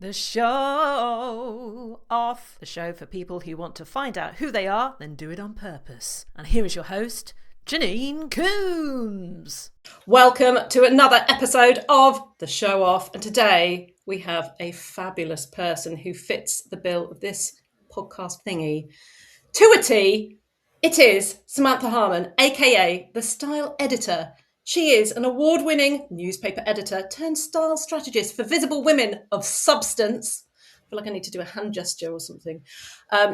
The show off. The show for people who want to find out who they are, then do it on purpose. And here is your host, Janine Coombes. Welcome to another episode of The Show Off. And today we have a fabulous person who fits the bill of this podcast thingy. To a T, it is Samantha Harman, aka the style editor. She is an award-winning newspaper editor turned style strategist for visible women of substance. I feel like I need to do a hand gesture or something.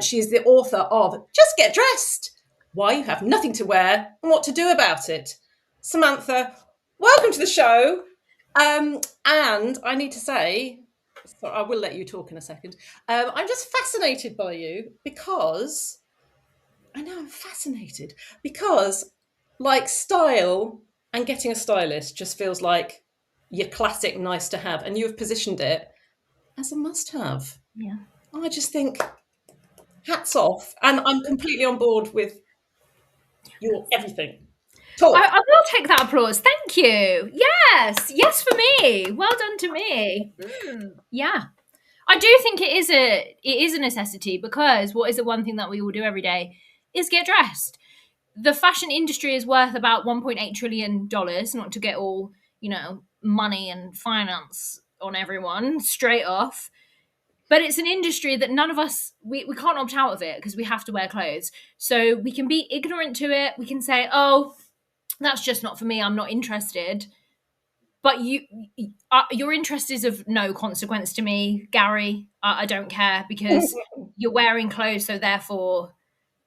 She is the author of Just Get Dressed, Why You Have Nothing to Wear and What to Do About It. Samantha, welcome to the show. And I need to say, sorry, I will let you talk in a second. I'm just fascinated by you because, I know I'm fascinated because like style and getting a stylist just feels like your classic nice to have. And you have positioned it as a must have. Yeah. I just think hats off. And I'm completely on board with your everything. Talk. I will take that applause. Thank you. Yes for me. Well done to me. Yeah. I do think it is a necessity because what is the one thing that we all do every day is get dressed. The fashion industry is worth about $1.8 trillion, not to get all, money and finance on everyone straight off. But it's an industry that none of us, we can't opt out of it because we have to wear clothes. So we can be ignorant to it. We can say, oh, that's just not for me. I'm not interested. But your interest is of no consequence to me, Gary. I don't care because you're wearing clothes. So therefore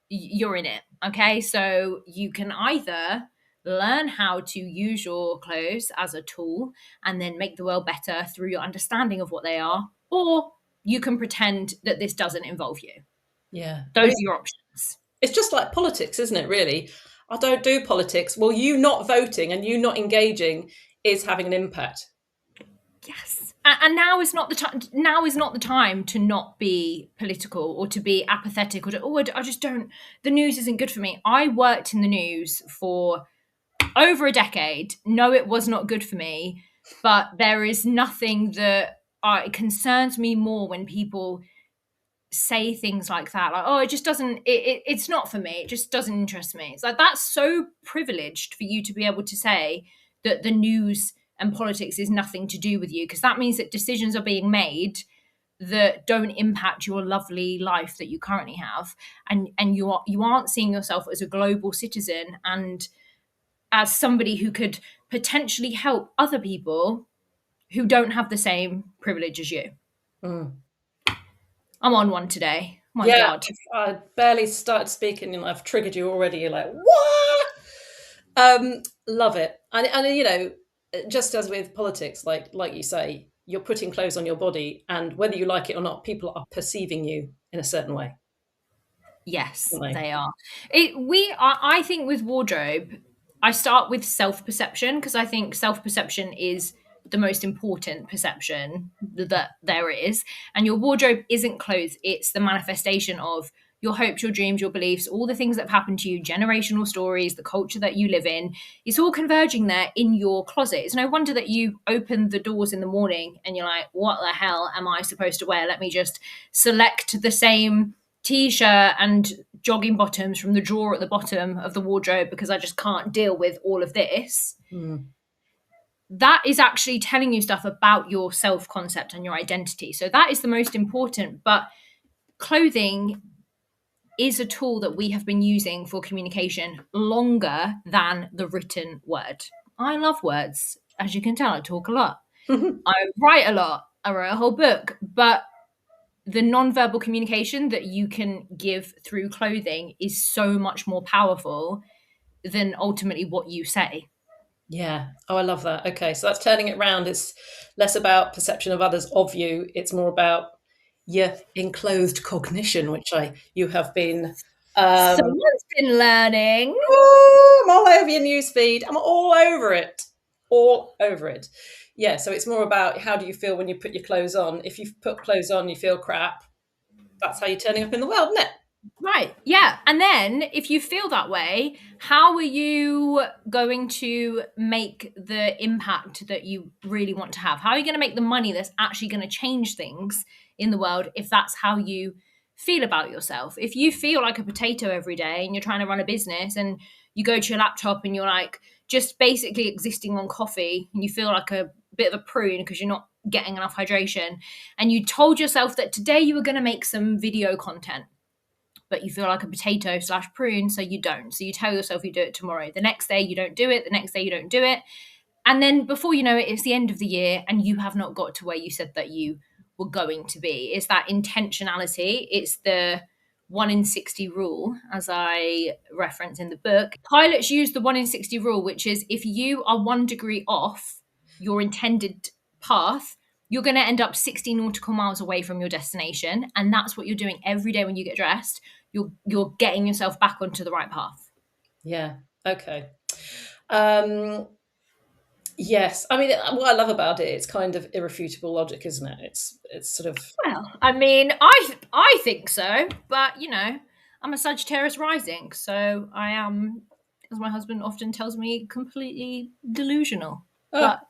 you're in it. Okay. So you can either learn how to use your clothes as a tool and then make the world better through your understanding of what they are, or you can pretend that this doesn't involve you. Yeah. Those are your options. It's just like politics, isn't it, really? I don't do politics. Well, you not voting and you not engaging is having an impact. Yes. And now is not the time. Now is not the time to not be political or to be apathetic or I just don't. The news isn't good for me. I worked in the news for over a decade. No, it was not good for me. But there is nothing that it concerns me more when people say things like that. Like, oh, it just doesn't. It's not for me. It just doesn't interest me. It's like that's so privileged for you to be able to say that the news and politics is nothing to do with you, because that means that decisions are being made that don't impact your lovely life that you currently have, and you aren't seeing yourself as a global citizen and as somebody who could potentially help other people who don't have the same privilege as you. I'm on one today. My God. I barely started speaking and I've triggered you already. You're like, what? Love it. And just as with politics, like you say, you're putting clothes on your body, and whether you like it or not, people are perceiving you in a certain way. Yes, they are. I think with wardrobe, I start with self-perception because I think self-perception is the most important perception that there is. And your wardrobe isn't clothes. It's the manifestation of your hopes, your dreams, your beliefs, all the things that have happened to you, generational stories, the culture that you live in. It's all converging there in your closet. It's no wonder that you open the doors in the morning and you're like, what the hell am I supposed to wear? Let me just select the same T-shirt and jogging bottoms from the drawer at the bottom of the wardrobe because I just can't deal with all of this. That is actually telling you stuff about your self-concept and your identity. So that is the most important. But clothing is a tool that we have been using for communication longer than the written word. I love words. As you can tell, I talk a lot. I write a lot. I wrote a whole book. But the non-verbal communication that you can give through clothing is so much more powerful than ultimately what you say. Yeah. Oh, I love that. Okay. So that's turning it around. It's less about perception of others of you. It's more about your enclosed cognition, which you have been... Someone's been learning. Oh, I'm all over your newsfeed. I'm all over it. All over it. Yeah, so it's more about how do you feel when you put your clothes on. If you've put clothes on, you feel crap. That's how you're turning up in the world, isn't it? Right. Yeah. And then if you feel that way, how are you going to make the impact that you really want to have? How are you going to make the money that's actually going to change things in the world if that's how you feel about yourself? If you feel like a potato every day and you're trying to run a business and you go to your laptop and you're like just basically existing on coffee and you feel like a bit of a prune because you're not getting enough hydration, and you told yourself that today you were going to make some video content, but you feel like a potato / prune, so you don't. So you tell yourself you do it tomorrow. The next day you don't do it. The next day you don't do it. And then before you know it, it's the end of the year and you have not got to where you said that you were going to be. It's that intentionality. It's the 1 in 60 rule, as I reference in the book. Pilots use the 1 in 60 rule, which is if you are 1 degree off your intended path, you're going to end up 60 nautical miles away from your destination. And that's what you're doing every day when you get dressed. You're getting yourself back onto the right path. Yeah. Okay. Yes. I mean, what I love about it, it's kind of irrefutable logic, isn't it? It's sort of... Well, I mean, I think so, but you know, I'm a Sagittarius rising, so I am, as my husband often tells me, completely delusional. But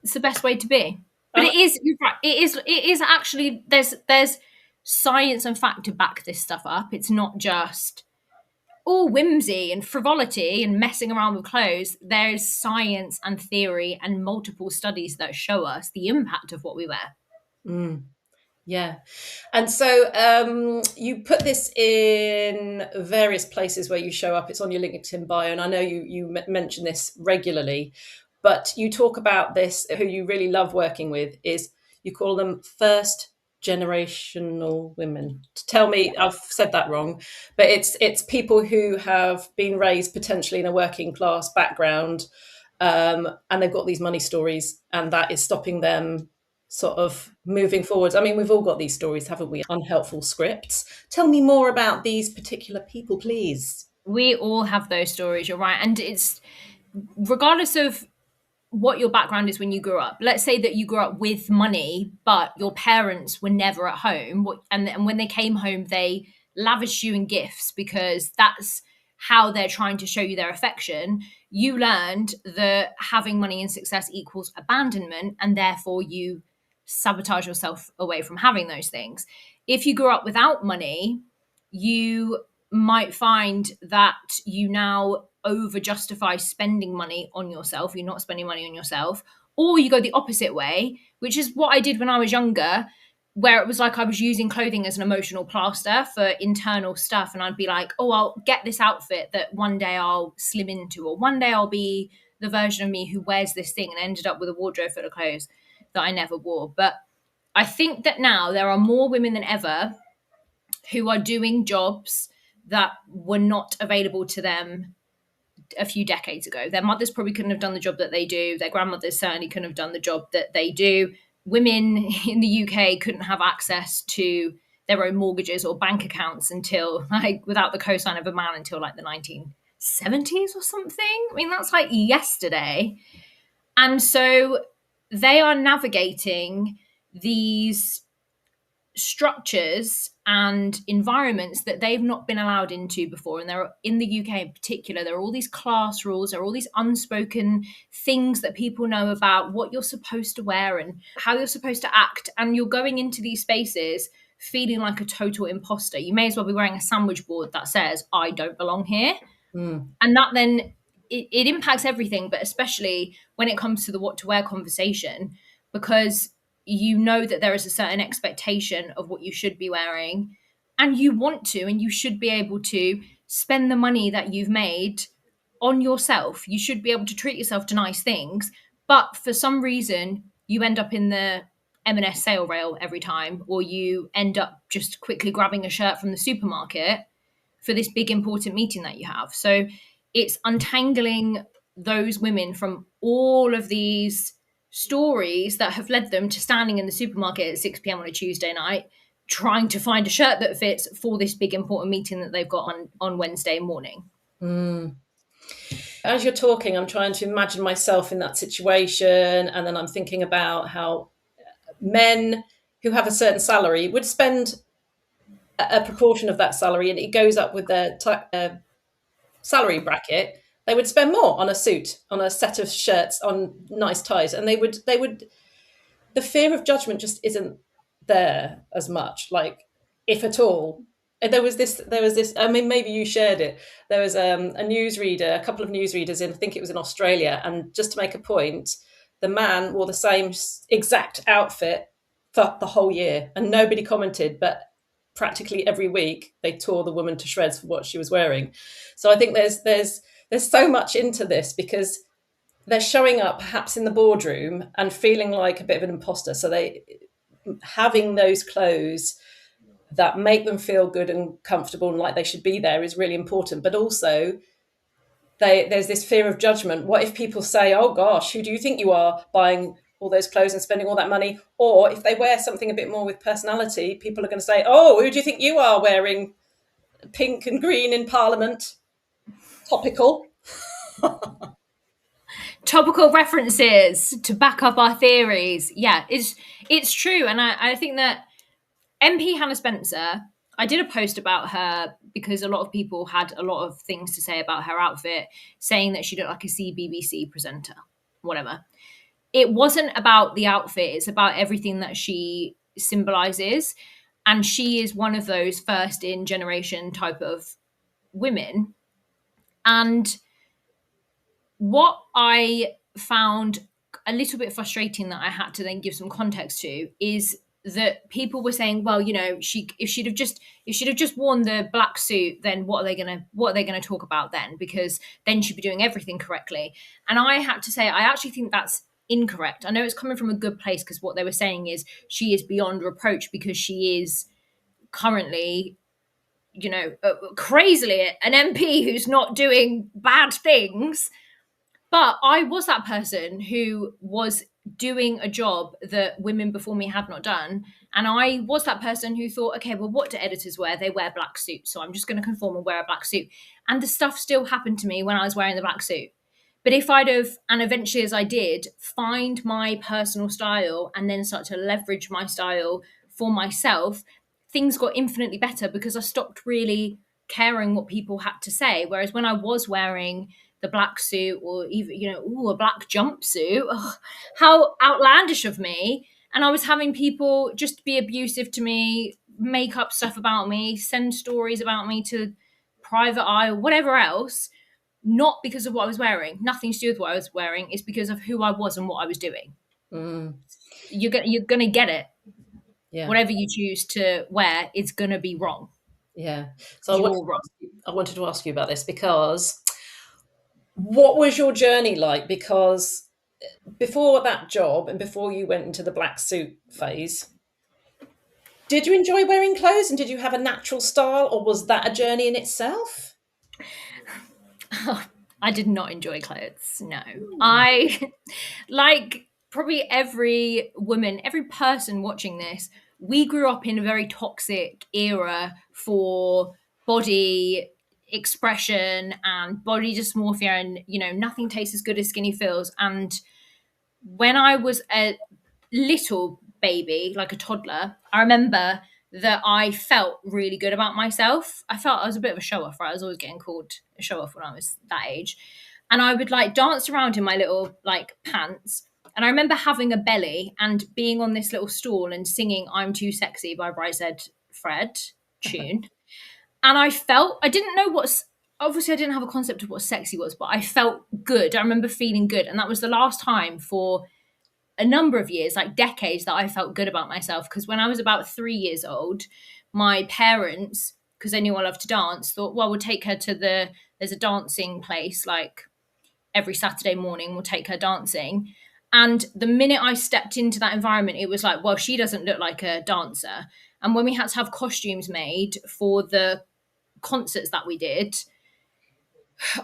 it's the best way to be. But it is, you're right, it is actually, there's science and fact to back this stuff up. It's not just all whimsy and frivolity and messing around with clothes. There's science and theory and multiple studies that show us the impact of what we wear. Yeah. And so you put this in various places where you show up. It's on your LinkedIn bio. And I know you mention this regularly, but you talk about this, who you really love working with is, you call them first generational women. Tell me, I've said that wrong, but it's people who have been raised potentially in a working class background, and they've got these money stories, and that is stopping them sort of moving forwards. I mean, we've all got these stories, haven't we? Unhelpful scripts. Tell me more about these particular people, please. We all have those stories, you're right. And it's regardless of what your background is when you grew up. Let's say that you grew up with money, but your parents were never at home. And when they came home, they lavished you in gifts because that's how they're trying to show you their affection. You learned that having money and success equals abandonment, and therefore you sabotage yourself away from having those things. If you grew up without money, you might find that you now over justify spending money on yourself. You're not spending money on yourself. Or you go the opposite way, which is what I did when I was younger, where it was like I was using clothing as an emotional plaster for internal stuff. And I'd be like, oh, I'll get this outfit that one day I'll slim into, or one day I'll be the version of me who wears this thing, and ended up with a wardrobe full of clothes that I never wore. But I think that now there are more women than ever who are doing jobs that were not available to them a few decades ago. Their mothers probably couldn't have done the job that they do. Their grandmothers certainly couldn't have done the job that they do. Women in the UK couldn't have access to their own mortgages or bank accounts until, like, without the cosign of a man, until like the 1970s or something. I mean, that's like yesterday. And so they are navigating these structures and environments that they've not been allowed into before. And there are, in the UK in particular, there are all these class rules, there are all these unspoken things that people know about what you're supposed to wear and how you're supposed to act. And you're going into these spaces feeling like a total imposter. You may as well be wearing a sandwich board that says, I don't belong here. And that then it impacts everything, but especially when it comes to the what to wear conversation, because you know that there is a certain expectation of what you should be wearing, and you want to, and you should be able to spend the money that you've made on yourself. You should be able to treat yourself to nice things, but for some reason you end up in the M&S sale rail every time, or you end up just quickly grabbing a shirt from the supermarket for this big important meeting that you have. So it's untangling those women from all of these stories that have led them to standing in the supermarket at 6 p.m. on a Tuesday night, trying to find a shirt that fits for this big important meeting that they've got on Wednesday morning. As you're talking, I'm trying to imagine myself in that situation. And then I'm thinking about how men who have a certain salary would spend a proportion of that salary and it goes up with their salary bracket, they would spend more on a suit, on a set of shirts, on nice ties, and they would. The fear of judgment just isn't there as much, like if at all. And there was this. I mean, maybe you shared it. There was a newsreader, a couple of newsreaders in, I think it was in Australia, and just to make a point, the man wore the same exact outfit for the whole year, and nobody commented, but practically every week they tore the woman to shreds for what she was wearing. So I think there's so much into this because they're showing up perhaps in the boardroom and feeling like a bit of an imposter. So they having those clothes that make them feel good and comfortable and like they should be there is really important. But also there's this fear of judgment. What if people say, oh gosh, who do you think you are, buying all those clothes and spending all that money? Or if they wear something a bit more with personality, people are going to say, oh, who do you think you are, wearing pink and green in Parliament? Topical. Topical references to back up our theories. Yeah, it's true. And I think that MP Hannah Spencer, I did a post about her because a lot of people had a lot of things to say about her outfit, saying that she looked like a CBBC presenter, whatever. It wasn't about the outfit, it's about everything that she symbolizes. And she is one of those first in generation type of women. And what I found a little bit frustrating that I had to then give some context to is that people were saying, well, you know, if she'd have just worn the black suit, then what are they gonna talk about then? Because then she'd be doing everything correctly. And I had to say, I actually think that's incorrect. I know it's coming from a good place because what they were saying is she is beyond reproach because she is currently, you know, crazily an MP who's not doing bad things. But I was that person who was doing a job that women before me had not done. And I was that person who thought, okay, well, what do editors wear? They wear black suits. So I'm just going to conform and wear a black suit. And the stuff still happened to me when I was wearing the black suit. But if I'd have, and eventually as I did, find my personal style and then start to leverage my style for myself, things got infinitely better because I stopped really caring what people had to say. Whereas when I was wearing the black suit or even, you know, a black jumpsuit, how outlandish of me. And I was having people just be abusive to me, make up stuff about me, send stories about me to Private Eye or whatever else, not because of what I was wearing. Nothing to do with what I was wearing. It's because of who I was and what I was doing. You're going to get it. Yeah. Whatever you choose to wear, it's going to be wrong. Yeah. So I wanted to ask you about this because what was your journey like? Because before that job and before you went into the black suit phase, did you enjoy wearing clothes and did you have a natural style, or was that a journey in itself? I did not enjoy clothes. No. I, like probably every woman, every person watching this, we grew up in a very toxic era for body expression and body dysmorphia, and you know, nothing tastes as good as skinny feels. And when I was a little baby, like a toddler, I remember that I felt really good about myself. I felt I was a bit of a show off, right? I was always getting called a show off when I was that age. And I would like dance around in my little like pants. And I remember having a belly and being on this little stool and singing I'm Too Sexy by Right Said Fred tune. And I didn't know obviously I didn't have a concept of what sexy was, but I felt good. I remember feeling good. And that was the last time for a number of years, like decades, that I felt good about myself. Because when I was about 3 years old, my parents, because they knew I loved to dance, thought, well, we'll take her to there's a dancing place, like every Saturday morning, we'll take her dancing. And the minute I stepped into that environment, it was like, well, she doesn't look like a dancer. And when we had to have costumes made for the concerts that we did,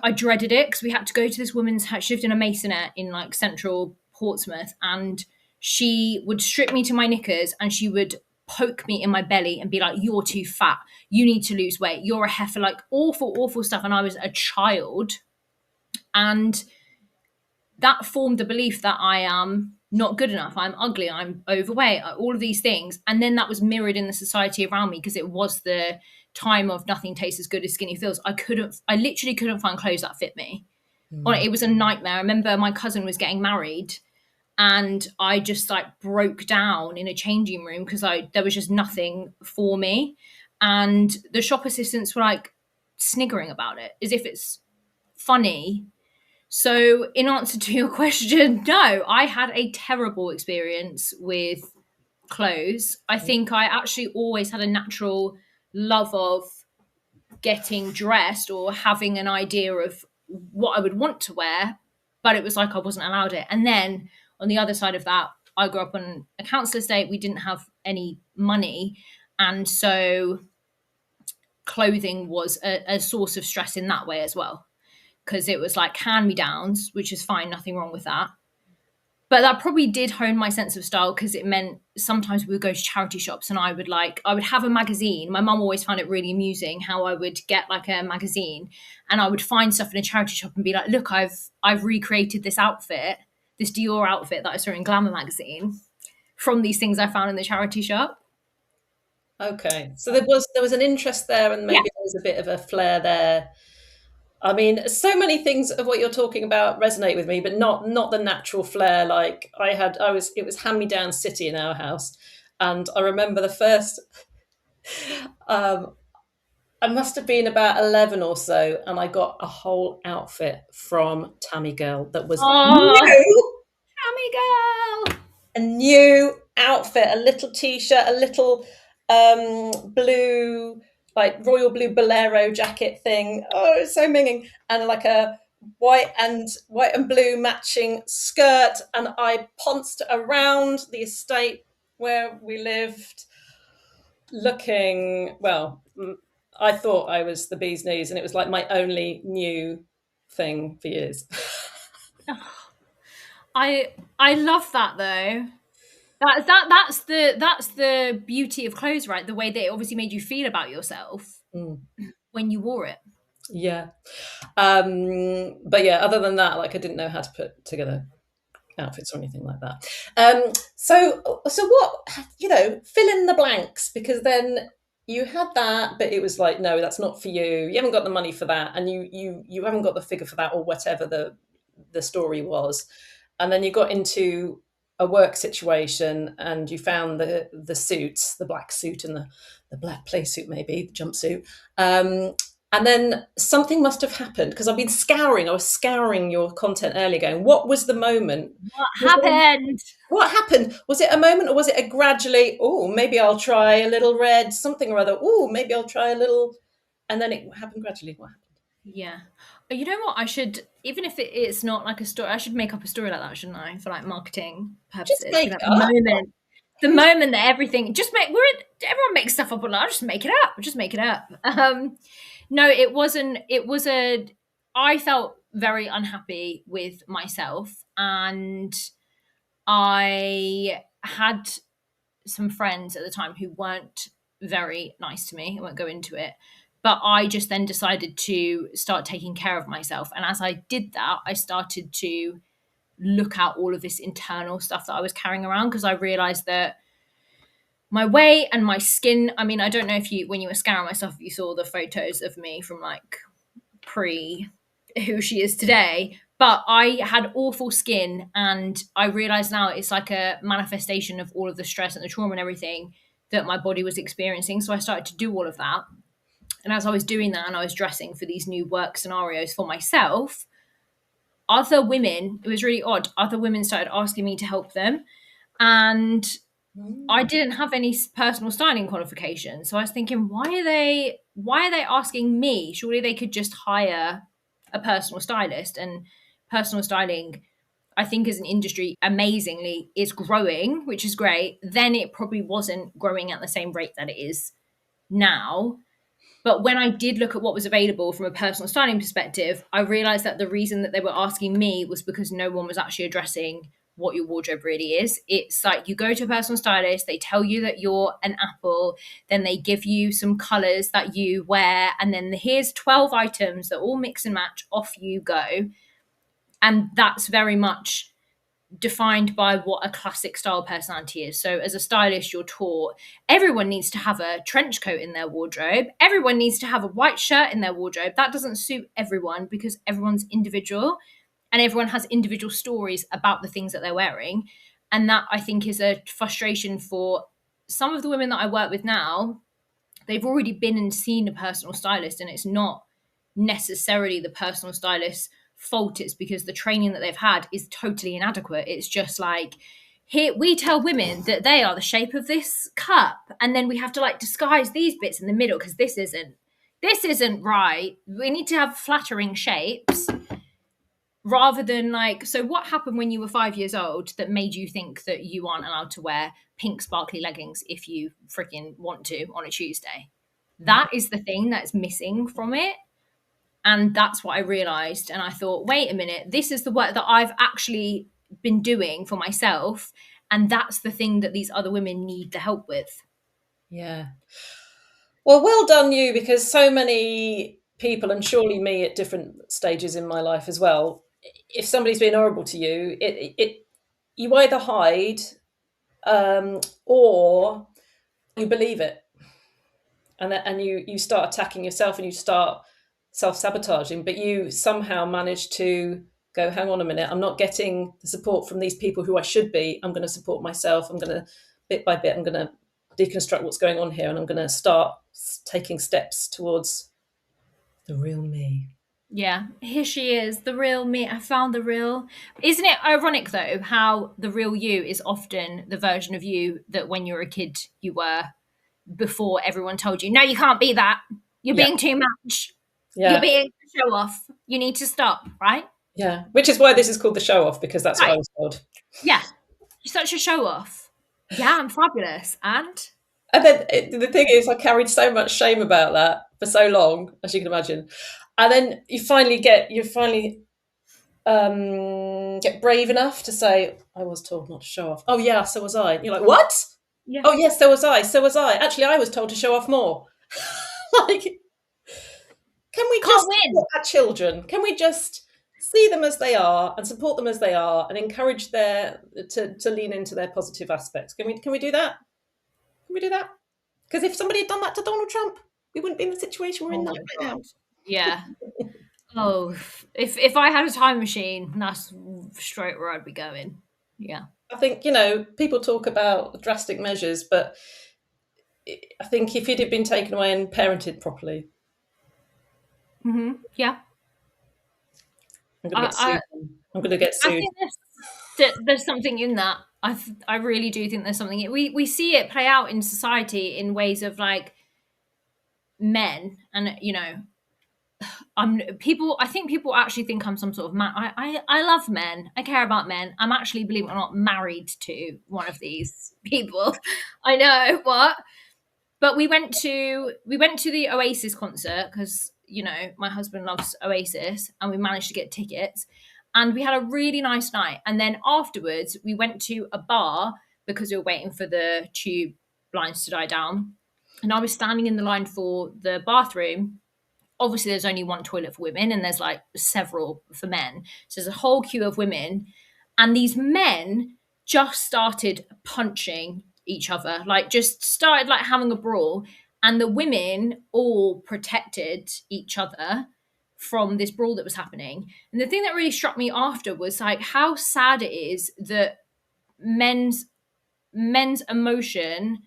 I dreaded it because we had to go to this woman's house. She lived in a masonette in like central Portsmouth, and she would strip me to my knickers and she would poke me in my belly and be like, you're too fat, you need to lose weight, you're a heifer, like awful stuff. And I was a child, and that formed the belief that I am not good enough, I'm ugly, I'm overweight, all of these things. And then that was mirrored in the society around me, because it was the time of nothing tastes as good as skinny feels. I literally couldn't find clothes that fit me. It was a nightmare. I remember my cousin was getting married, and I just like broke down in a changing room because there was just nothing for me. And the shop assistants were like sniggering about it as if it's funny. So, in answer to your question, no, I had a terrible experience with clothes. I think I actually always had a natural love of getting dressed or having an idea of what I would want to wear, but it was like I wasn't allowed it. And then on the other side of that, I grew up on a council estate. We didn't have any money. And so clothing was a source of stress in that way as well, because it was like hand-me-downs, which is fine, nothing wrong with that. But that probably did hone my sense of style, because it meant sometimes we would go to charity shops and I would have a magazine. My mum always found it really amusing how I would get like a magazine and I would find stuff in a charity shop and be like, look, I've recreated this outfit, this Dior outfit that I saw in Glamour magazine from these things I found in the charity shop. Okay, so there was an interest there, and maybe there was a bit of a flair there. I mean, so many things of what you're talking about resonate with me, but not the natural flair. Like it was hand-me-down city in our house, and I remember the first. I must have been about 11 or so, and I got a whole outfit from Tammy Girl that was new. Tammy Girl! A new outfit, a little t-shirt, a little blue, like royal blue bolero jacket thing. Oh, it's so minging. And like a white and blue matching skirt. And I pounced around the estate where we lived looking, well, I thought I was the bee's knees, and it was like my only new thing for years. I love that though. That's the beauty of clothes, right? The way that it obviously made you feel about yourself when you wore it. Yeah. But yeah, other than that, like I didn't know how to put together outfits or anything like that. So what, fill in the blanks, because then you had that, but it was like, no, that's not for you. You haven't got the money for that, and you haven't got the figure for that, or whatever the story was. And then you got into a work situation and you found the suits, the black suit and the black play suit, maybe the jumpsuit. And then something must have happened, because I was scouring your content earlier going, what was the moment? What happened? Was it a moment, or was it a gradually, oh, maybe I'll try a little red, something or other. Oh, maybe I'll try a little. And then it happened gradually. What happened? Yeah. You know what? I should, even if it's not like a story, I should make up a story like that, shouldn't I? For like marketing purposes. Just make it up. The moment that everything, everyone makes stuff up online. I'll just make it up. No, it wasn't. I felt very unhappy with myself, and I had some friends at the time who weren't very nice to me. I won't go into it. But I just then decided to start taking care of myself. And as I did that, I started to look at all of this internal stuff that I was carrying around, because I realized that my weight and my skin, I mean, I don't know when you were scouring my stuff, if you saw the photos of me from like pre who she is today, but I had awful skin, and I realized now it's like a manifestation of all of the stress and the trauma and everything that my body was experiencing. So I started to do all of that. And as I was doing that and I was dressing for these new work scenarios for myself, other women, it was really odd, other women started asking me to help them. And I didn't have any personal styling qualifications. So I was thinking, why are they asking me? Surely they could just hire a personal stylist. And personal styling, I think as an industry, amazingly is growing, which is great. Then it probably wasn't growing at the same rate that it is now. But when I did look at what was available from a personal styling perspective, I realized that the reason that they were asking me was because no one was actually addressing what your wardrobe really is. It's like you go to a personal stylist, they tell you that you're an apple, then they give you some colors that you wear, and then here's 12 items that all mix and match, off you go. And that's very much defined by what a classic style personality is. So as a stylist, you're taught everyone needs to have a trench coat in their wardrobe. Everyone needs to have a white shirt in their wardrobe. That doesn't suit everyone because everyone's individual and everyone has individual stories about the things that they're wearing. And that, I think, is a frustration for some of the women that I work with now. They've already been and seen a personal stylist, and it's not necessarily the personal stylist's fault. It's because the training that they've had is totally inadequate. It's just like, here we tell women that they are the shape of this cup, and then we have to like disguise these bits in the middle because this isn't right. We need to have flattering shapes, rather than like, so what happened when you were 5 years old that made you think that you aren't allowed to wear pink sparkly leggings if you freaking want to on a Tuesday? That is the thing that's missing from it. And that's what I realized. And I thought, wait a minute, this is the work that I've actually been doing for myself. And that's the thing that these other women need the help with. Yeah. Well done you, because so many people, and surely me at different stages in my life as well, if somebody's been horrible to you, you either hide or you believe it. And you start attacking yourself and you start self-sabotaging, but you somehow manage to go, hang on a minute, I'm not getting the support from these people who I should be. I'm going to support myself. I'm going to, bit by bit, I'm going to deconstruct what's going on here, and I'm going to start taking steps towards the real me. Yeah, here she is, the real me. I found the real. Isn't it ironic though how the real you is often the version of you that when you were a kid you were, before everyone told you, no, you can't be that. You're being too much. You're being a show off. You need to stop, right? Yeah, which is why this is called the show off, because that's what I was told. Yeah, you're such a show off. Yeah, I'm fabulous. And then the thing is, I carried so much shame about that for so long, as you can imagine. And then you finally get brave enough to say, I was told not to show off. Oh yeah, so was I. You're like, what? Yeah. Oh yes, so was I. Actually, I was told to show off more. Like, can we just support our children? Can we just see them as they are and support them as they are and encourage to lean into their positive aspects? Can we do that? Can we do that? Because if somebody had done that to Donald Trump, we wouldn't be in the situation we're in right now. Yeah. Oh, if I had a time machine, that's straight where I'd be going. Yeah. I think, people talk about drastic measures, but I think if it had been taken away and parented properly. Mm-hmm. Yeah. I'm going to get sued. I think there's something in that. I really do think there's something. We see it play out in society in ways of like men, and I think people actually think I'm some sort of man. I love men. I care about men. I'm actually, believe it or not, married to one of these people. I know what. But we went to the Oasis concert because my husband loves Oasis, and we managed to get tickets, and we had a really nice night. And then afterwards, we went to a bar because we were waiting for the tube lines to die down. And I was standing in the line for the bathroom. Obviously, there's only one toilet for women, and there's like several for men. So there's a whole queue of women, and these men just started punching each other, like just started like having a brawl, and the women all protected each other from this brawl that was happening. And the thing that really struck me after was like how sad it is that men's emotion,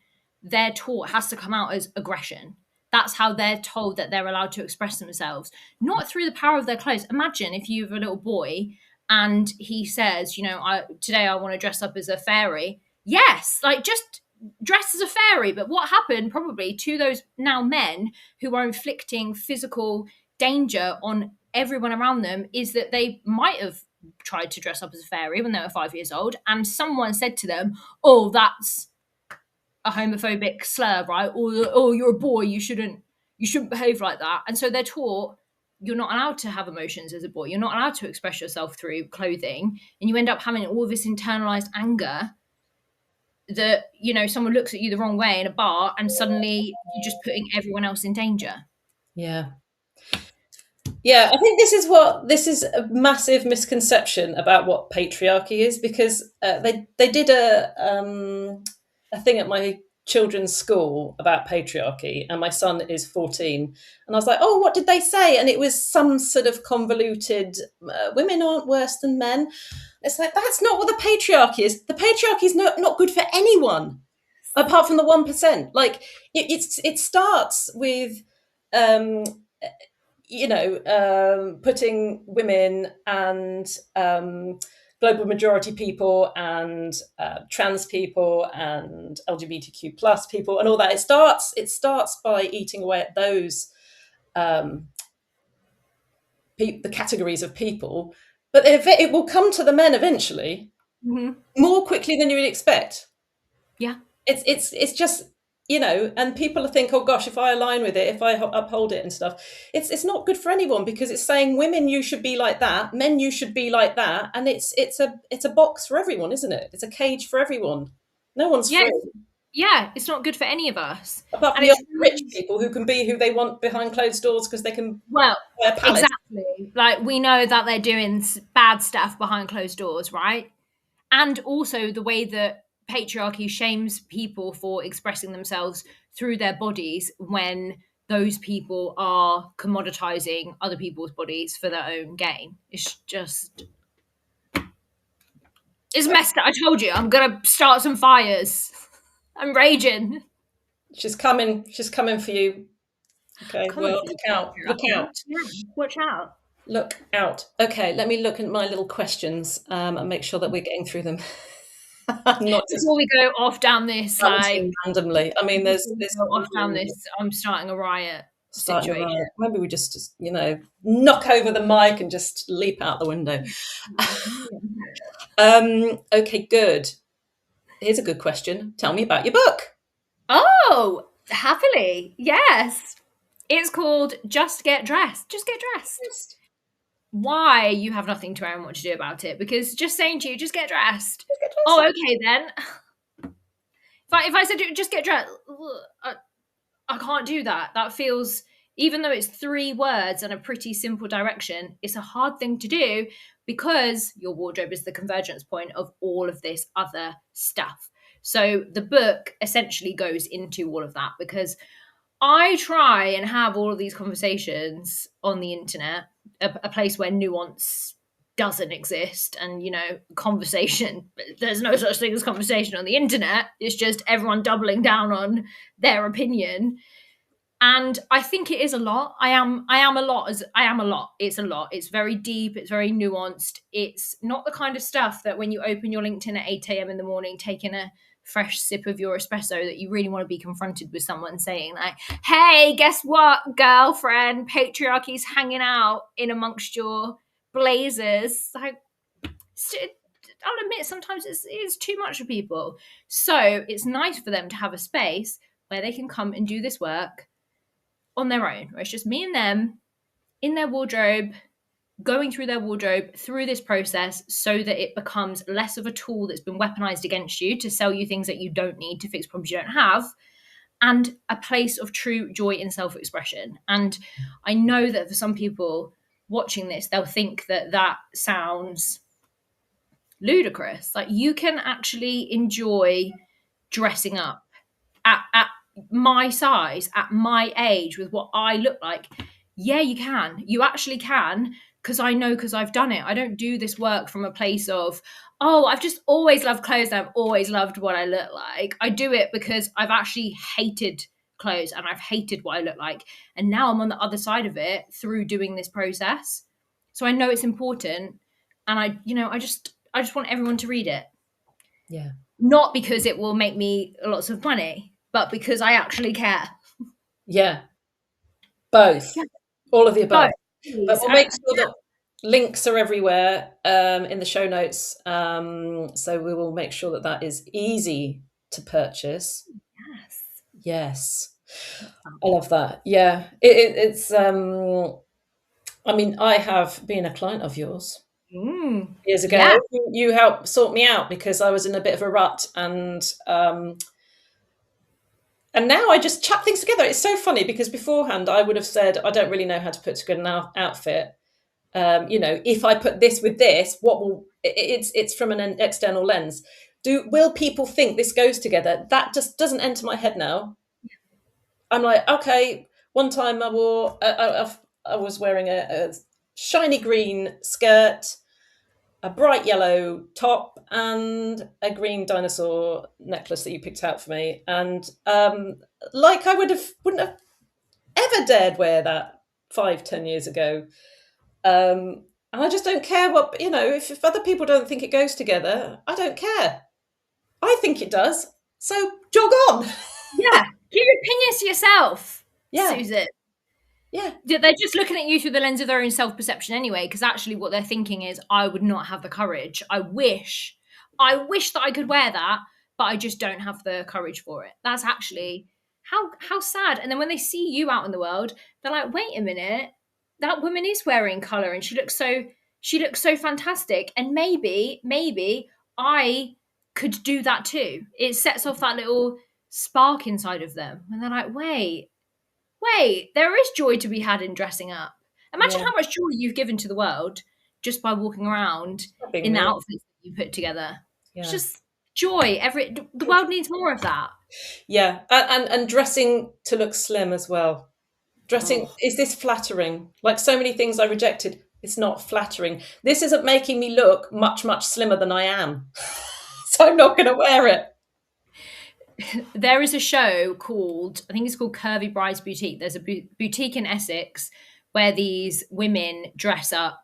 they're taught, has to come out as aggression. That's how they're told that they're allowed to express themselves, not through the power of their clothes. Imagine if you have a little boy and he says, today I want to dress up as a fairy. Yes, like just dress as a fairy. But what happened probably to those now men who are inflicting physical danger on everyone around them is that they might have tried to dress up as a fairy when they were 5 years old, and someone said to them, oh, that's a homophobic slur, right? Or, oh, you're a boy, you shouldn't behave like that. And so they're taught you're not allowed to have emotions as a boy. You're not allowed to express yourself through clothing. And you end up having all this internalized anger that, someone looks at you the wrong way in a bar and suddenly you're just putting everyone else in danger. Yeah. Yeah, I think this is a massive misconception about what patriarchy is, because they did a thing at my children's school about patriarchy, and my son is 14, and I was like, oh, what did they say? And it was some sort of convoluted, women aren't worse than men. It's like, that's not what the patriarchy is. The patriarchy is not good for anyone apart from the 1%. Like it starts with um putting women and global majority people and trans people and LGBTQ plus people and all that. It starts by eating away at those the categories of people, but it will come to the men eventually, more quickly than you would expect. Yeah. It's just, and people think, oh gosh, if I align with it, if I uphold it and stuff, it's not good for anyone, because it's saying, women, you should be like that, men, you should be like that, and it's a box for everyone, isn't it? It's a cage for everyone. No one's free. Yeah, it's not good for any of us. Apart from the rich people who can be who they want behind closed doors because they can buy a pallet. Exactly. Like, we know that they're doing bad stuff behind closed doors, right? And also the way that patriarchy shames people for expressing themselves through their bodies when those people are commoditizing other people's bodies for their own gain. It's messed up. I told you, I'm gonna start some fires. I'm raging. She's coming for you. Okay, well, look out. Yeah, watch out. Look out. Okay, let me look at my little questions and make sure that we're getting through them. Not before we go off down this, like randomly. I mean, there's off down this. I'm starting a riot situation. Maybe we just knock over the mic and just leap out the window. Okay, good. Here's a good question. Tell me about your book. Oh, happily, yes. It's called Just Get Dressed. Just Get Dressed. Why? You have nothing to wear and what to do about it, because just saying to you, just get dressed. Oh, okay then. If I said just get dressed, I can't do that. That feels, even though it's 3 words and a pretty simple direction, it's a hard thing to do, because your wardrobe is the convergence point of all of this other stuff. So the book essentially goes into all of that, because I try and have all of these conversations on the internet, a place where nuance doesn't exist, and conversation, there's no such thing as conversation on the internet. It's just everyone doubling down on their opinion. And I think it is a lot. I am a lot. It's a lot. It's very deep. It's very nuanced. It's not the kind of stuff that when you open your LinkedIn at 8 a.m. in the morning, taking a fresh sip of your espresso, that you really want to be confronted with someone saying like, hey, guess what, girlfriend? Patriarchy's hanging out in amongst your blazers. Like, I'll admit, sometimes it's too much for people. So it's nice for them to have a space where they can come and do this work on their own, where it's just me and them in their wardrobe, going through their wardrobe through this process, so that it becomes less of a tool that's been weaponized against you to sell you things that you don't need, to fix problems you don't have, and a place of true joy in self-expression. And I know that for some people watching this, they'll think that sounds ludicrous. Like, you can actually enjoy dressing up at my size, at my age, with what I look like. Yeah, you can. You actually can, because I've done it. I don't do this work from a place of, oh, I've just always loved clothes and I've always loved what I look like. I do it because I've actually hated clothes and I've hated what I look like. And now I'm on the other side of it through doing this process. So I know it's important. And I just want everyone to read it. Yeah. Not because it will make me lots of money, but because I actually care. Yeah. Both. Yeah. All of the above. But we'll make sure that links are everywhere in the show notes. So we will make sure that is easy to purchase. Yes. I love that. Yeah. It's I mean, I have been a client of yours years ago. Yeah. You helped sort me out because I was in a bit of a rut, and And now I just chap things together. It's so funny because beforehand I would have said, I don't really know how to put together an outfit. If I put this with this, what will it's from an external lens. Will people think this goes together? That just doesn't enter my head now. I'm like, okay. One time I was wearing a shiny green skirt, a bright yellow top, and a green dinosaur necklace that you picked out for me. And like I wouldn't have ever dared wear that 5-10 years ago. And I just don't care what, if other people don't think it goes together, I don't care. I think it does. So jog on. Yeah. Keep your opinions to yourself, Yeah. Susan. Yeah. They're just looking at you through the lens of their own self-perception anyway, because actually what they're thinking is, I would not have the courage. I wish that I could wear that, but I just don't have the courage for it. That's actually how sad. And then when they see you out in the world, they're like, wait a minute, that woman is wearing colour and she looks so fantastic. And maybe I could do that too. It sets off that little spark inside of them. And they're like, wait, there is joy to be had in dressing up. Imagine how much joy you've given to the world just by walking around in the outfits that you put together. Yeah. It's just joy. The world needs more of that. Yeah, and dressing to look slim as well. Is this flattering? Like so many things I rejected, it's not flattering. This isn't making me look much, much slimmer than I am. So I'm not going to wear it. There is a show called, I think it's called Curvy Brides Boutique. There's a boutique in Essex where these women dress up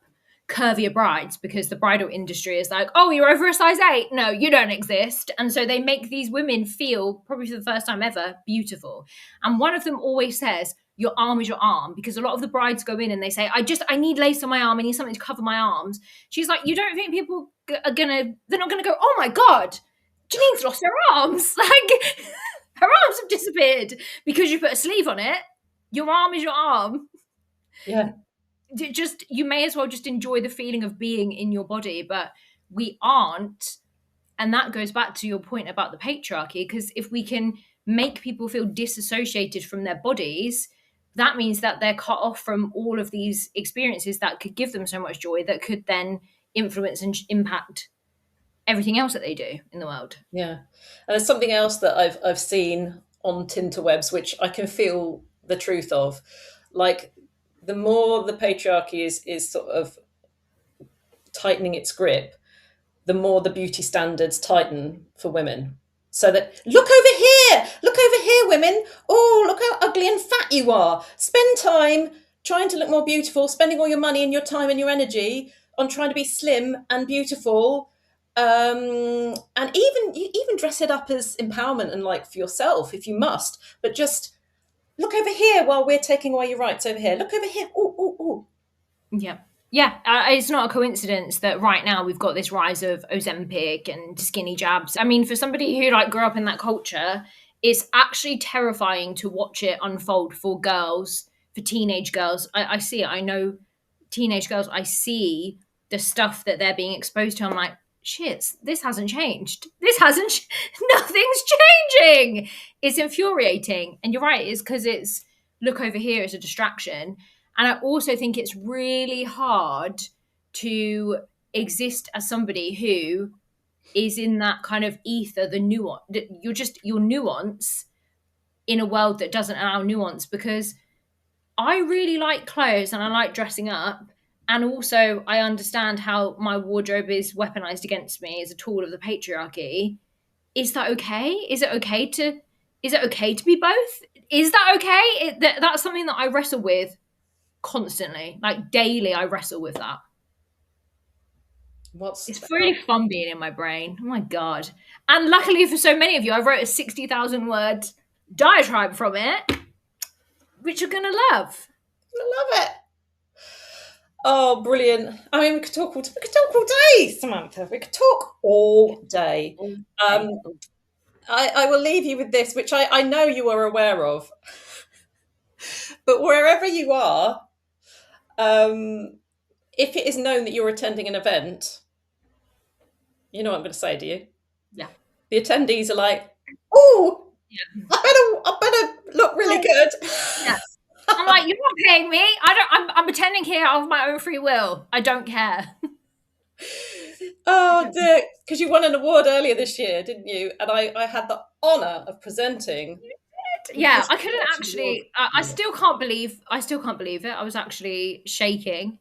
curvier brides because the bridal industry is like, oh, you're over a size 8. No, you don't exist. And so they make these women feel, probably for the first time ever, beautiful. And one of them always says, your arm is your arm, because a lot of the brides go in and they say, I need lace on my arm. I need something to cover my arms. She's like, you don't think people they're not going to go, oh my God, Janine's lost her arms. Like, her arms have disappeared because you put a sleeve on it. Your arm is your arm. Yeah. You may as well just enjoy the feeling of being in your body, but we aren't. And that goes back to your point about the patriarchy, because if we can make people feel disassociated from their bodies, that means that they're cut off from all of these experiences that could give them so much joy, that could then influence and impact everything else that they do in the world. Yeah. And there's something else that I've seen on Tinterwebs, which I can feel the truth of. Like, the more the patriarchy is sort of tightening its grip, the more the beauty standards tighten for women. So that, look over here, women. Oh, look how ugly and fat you are. Spend time trying to look more beautiful, spending all your money and your time and your energy on trying to be slim and beautiful. And even dress it up as empowerment and like for yourself if you must, but just look over here while we're taking away your rights over here. Look over here. Ooh. Yeah. It's not a coincidence that right now we've got this rise of Ozempic and skinny jabs. I mean, for somebody who like grew up in that culture, it's actually terrifying to watch it unfold for girls, for teenage girls. I see it. I know teenage girls. I see the stuff that they're being exposed to. I'm like, shit, this hasn't changed. Nothing's changing. It's infuriating. And you're right, it's because it's look over here, it's a distraction. And I also think it's really hard to exist as somebody who is in that kind of ether, the nuance. Your nuance in a world that doesn't allow nuance, because I really like clothes and I like dressing up. And also, I understand how my wardrobe is weaponized against me as a tool of the patriarchy. Is that okay? Is it okay to be both? Is that okay? That's something that I wrestle with constantly. Like daily, I wrestle with that. It's really fun being in my brain. Oh my God. And luckily for so many of you, I wrote a 60,000 word diatribe from it, which you're going to love. I love it. Oh, brilliant. I mean, we could talk all day, Samantha. We could talk all day. I will leave you with this, which I know you are aware of. But wherever you are, if it is known that you're attending an event, you know what I'm going to say, do you? Yeah. The attendees are like, oh, I better look really good. Yeah. I'm like, you're not paying me. I'm attending here of my own free will. I don't care. Oh dear, because you won an award earlier this year, didn't you? And I had the honour of presenting. Yeah, I couldn't actually. I still can't believe. I still can't believe it. I was actually shaking.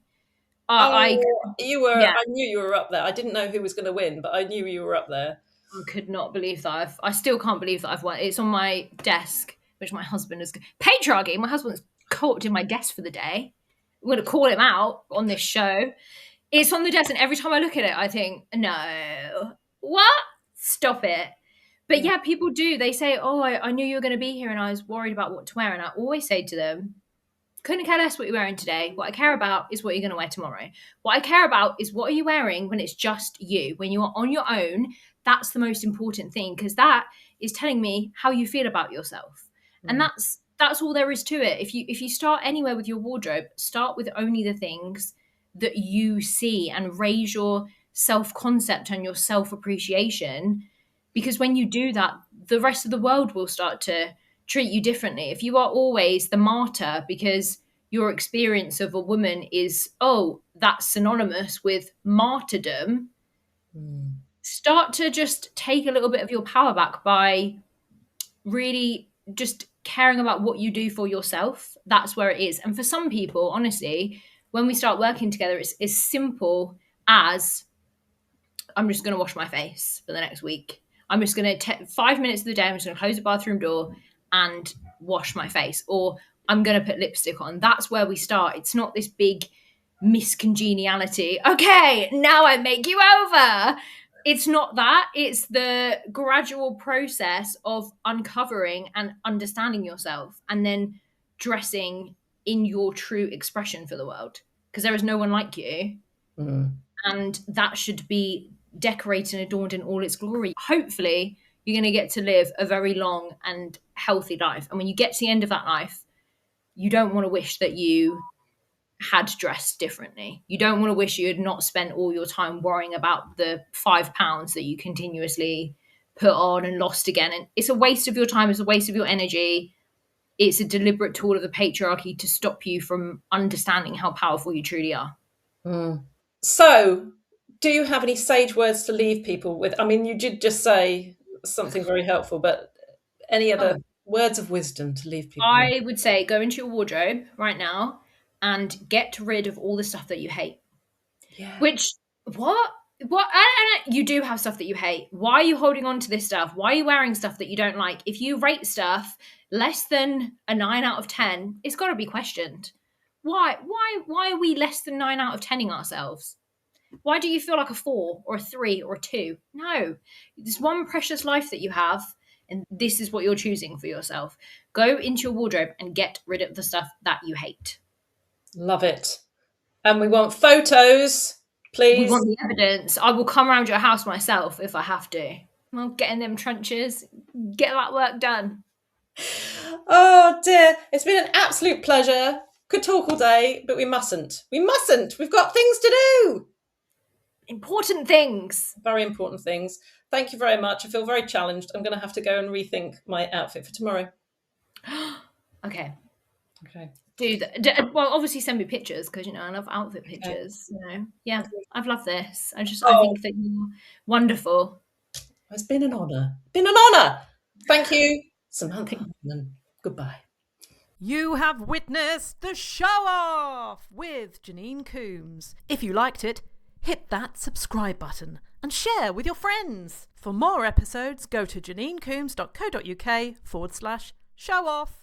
You were. Yeah. I knew you were up there. I didn't know who was going to win, but I knew you were up there. I could not believe that. I still can't believe that I've won. It's on my desk, which my husband has. Patriarchy. My husband's caught in my desk for the day. I'm going to call him out on this show. It's on the desk, and every time I look at it, I think, no, what? Stop it. But yeah, people do. They say, oh, I knew you were going to be here, and I was worried about what to wear. And I always say to them, couldn't care less what you're wearing today. What I care about is what you're going to wear tomorrow. What I care about is what are you wearing when it's just you, when you are on your own. That's the most important thing, because that is telling me how you feel about yourself. And that's all there is to it. If you start anywhere with your wardrobe, start with only the things that you see and raise your self-concept and your self-appreciation, because when you do that, the rest of the world will start to treat you differently. If you are always the martyr because your experience of a woman is, oh, that's synonymous with martyrdom, start to just take a little bit of your power back by really just caring about what you do for yourself. That's where it is. And for some people, honestly, when we start working together, it's as simple as, I'm just going to wash my face for the next week. I'm just going to take 5 minutes of the day, I'm just going to close the bathroom door and wash my face. Or I'm going to put lipstick on. That's where we start. It's not this big miscongeniality. Okay, now I make you over. It's not that. It's the gradual process of uncovering and understanding yourself and then dressing in your true expression for the world. Because there is no one like you. And that should be decorated and adorned in all its glory. Hopefully, you're going to get to live a very long and healthy life. And when you get to the end of that life, you don't want to wish that you had dressed differently. You don't want to wish you had not spent all your time worrying about the 5 pounds that you continuously put on and lost again. And it's a waste of your time. It's a waste of your energy. It's a deliberate tool of the patriarchy to stop you from understanding how powerful you truly are. So, do you have any sage words to leave people with? I mean, you did just say something very helpful, but any other words of wisdom to leave people with? I would say go into your wardrobe right now and get rid of all the stuff that you hate. Yeah. Which, what? You do have stuff that you hate. Why are you holding on to this stuff? Why are you wearing stuff that you don't like? If you rate stuff less than a 9 out of 10, it's got to be questioned. Why are we less than 9 out of 10ing ourselves? Why do you feel like a 4 or a 3 or a 2? No, there's one precious life that you have, and this is what you're choosing for yourself. Go into your wardrobe and get rid of the stuff that you hate. Love it. And we want photos, please. We want the evidence. I will come around your house myself if I have to. I'll get in them trenches, get that work done. Oh dear, it's been an absolute pleasure. Could talk all day, but we mustn't. We've got things to do. Important things. Very important things. Thank you very much. I feel very challenged. I'm going to have to go and rethink my outfit for tomorrow. Okay. Do that. Well, obviously send me pictures because, I love outfit pictures. Okay. Yeah, I've loved this. I think that you're wonderful. It's been an honour. Thank you, Samantha Harman. Goodbye. You have witnessed the show off with Janine Coombes. If you liked it, hit that subscribe button and share with your friends. For more episodes, go to janinecoombes.co.uk/show off.